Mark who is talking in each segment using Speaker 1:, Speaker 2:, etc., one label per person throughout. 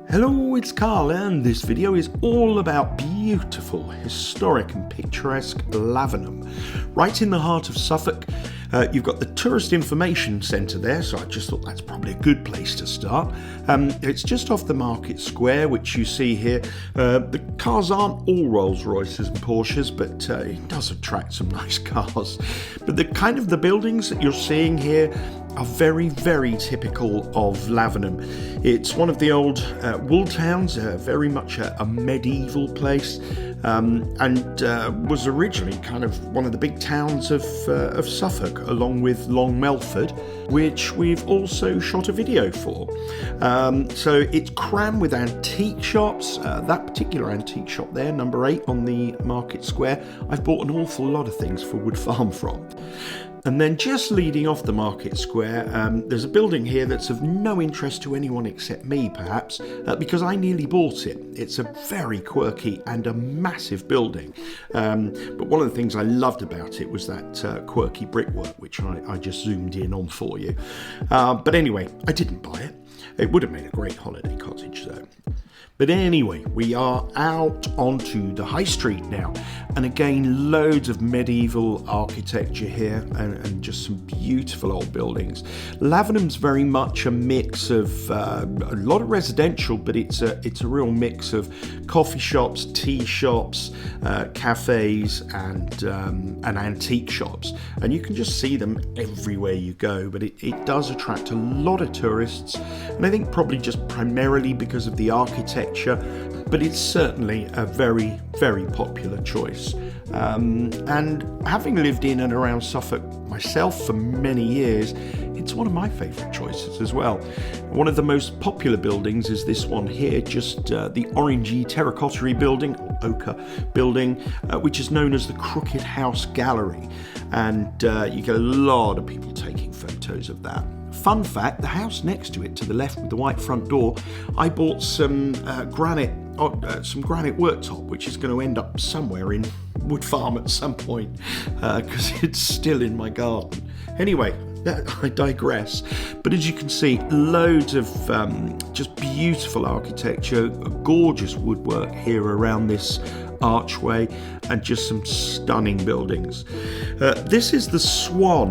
Speaker 1: Hello, it's Carl, and this video is all about beautiful, historic and picturesque Lavenham. Right in the heart of Suffolk, you've got the Tourist Information Centre there, so I just thought that's probably a good place to start. It's just off the Market Square, which you see here. The cars aren't all Rolls Royces and Porsches, but it does attract some nice cars. But the buildings that you're seeing here are very, very typical of Lavenham. It's one of the old wool towns, very much a medieval place, and was originally kind of one of the big towns of Suffolk, along with Long Melford, which we've also shot a video for. So it's crammed with antique shops. That particular antique shop there, number 8 on the Market Square, I've bought an awful lot of things for Woodfarm from. And then just leading off the Market Square, there's a building here that's of no interest to anyone except me, perhaps, because I nearly bought it. It's a very quirky and a massive building. But one of the things I loved about it was that quirky brickwork, which I just zoomed in on for you. But anyway, I didn't buy it. It would have made a great holiday cottage, though. But anyway, we are out onto the high street now, and again loads of medieval architecture here and just some beautiful old buildings. Lavenham's very much a mix of a lot of residential, but it's a real mix of coffee shops, tea shops, cafes and antique shops, and you can just see them everywhere you go. But it does attract a lot of tourists, and I think probably just primarily because of the architecture, but it's certainly a very, very popular choice. And having lived in and around Suffolk myself for many years, it's one of my favourite choices as well. One of the most popular buildings is this one here, just the orangey terracotta building, or ochre building, which is known as the Crooked House Gallery. And you get a lot of people taking photos of that. Fun fact, the house next to it, to the left with the white front door, I bought some granite worktop, which is going to end up somewhere in Woodfarm at some point, because it's still in my garden. Anyway, I digress. But as you can see, loads of just beautiful architecture, gorgeous woodwork here around this archway, and just some stunning buildings. This is the Swan.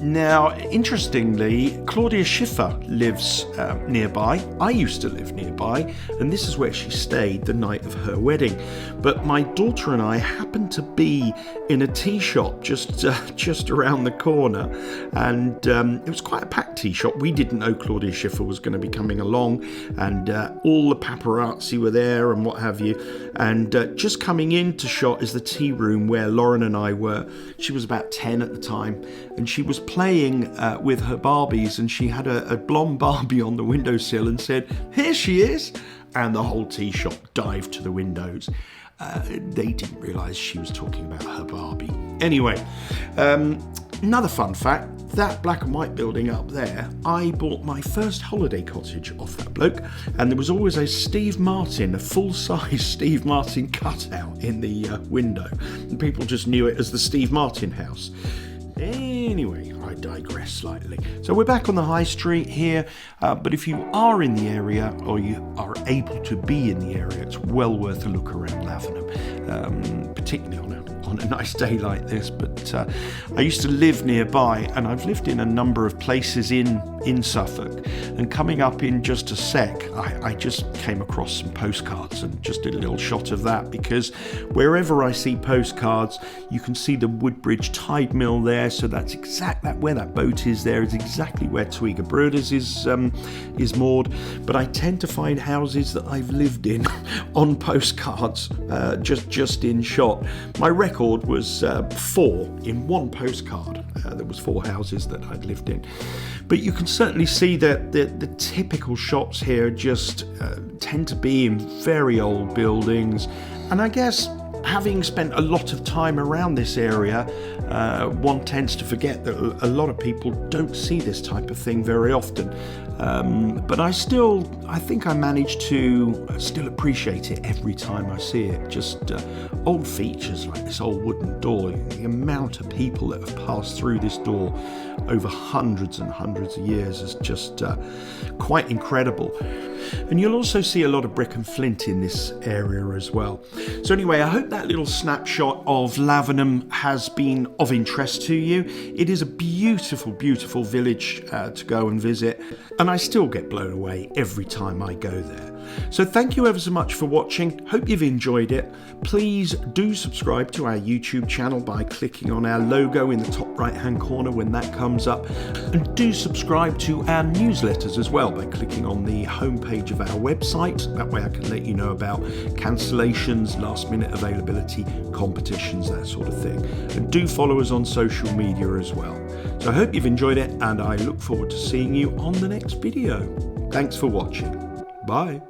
Speaker 1: Now, interestingly, Claudia Schiffer lives nearby. I used to live nearby, and this is where she stayed the night of her wedding. But my daughter and I happened to be in a tea shop just around the corner, and it was quite a packed tea shop. We didn't know Claudia Schiffer was going to be coming along, and all the paparazzi were there and what have you. And just coming into shot is the tea room where Lauren and I were. She was about 10 at the time, and she was playing with her Barbies, and she had a blonde Barbie on the windowsill and said, "Here she is," and the whole tea shop dived to the windows. They didn't realise she was talking about her Barbie. Anyway, another fun fact, that black and white building up there, I bought my first holiday cottage off that bloke, and there was always a Steve Martin, a full-size Steve Martin cutout in the window, and people just knew it as the Steve Martin house. Anyway, I digress slightly. So we're back on the high street here, but if you are in the area, or you are able to be in the area, it's well worth a look around Lavenham, particularly on a nice day like this. But I used to live nearby, and I've lived in a number of places in Suffolk, and coming up in just a sec, I just came across some postcards and just did a little shot of that, because wherever I see postcards, you can see the Woodbridge Tide Mill there, so that's where that boat is there is exactly where two-acre Brothers is moored. But I tend to find houses that I've lived in on postcards, just in shot. My record was 4 in one postcard. There was 4 houses that I'd lived in. But you can certainly see that the typical shops here just tend to be in very old buildings. And I guess, having spent a lot of time around this area, one tends to forget that a lot of people don't see this type of thing very often. But I think I manage to still appreciate it every time I see it. Just old features like this old wooden door, the amount of people that have passed through this door over hundreds and hundreds of years is just quite incredible. And you'll also see a lot of brick and flint in this area as well. So anyway, I hope that little snapshot of Lavenham has been of interest to you. It is a beautiful, beautiful village to go and visit, and I still get blown away every time I go there. So thank you ever so much for watching. Hope you've enjoyed it. Please do subscribe to our YouTube channel by clicking on our logo in the top right hand corner when that comes up, and do subscribe to our newsletters as well by clicking on the homepage of our website. That way I can let you know about cancellations, last minute availability, competitions, that sort of thing. And do follow us on social media as well. So I hope you've enjoyed it, and I look forward to seeing you on the next video. Thanks for watching. Bye.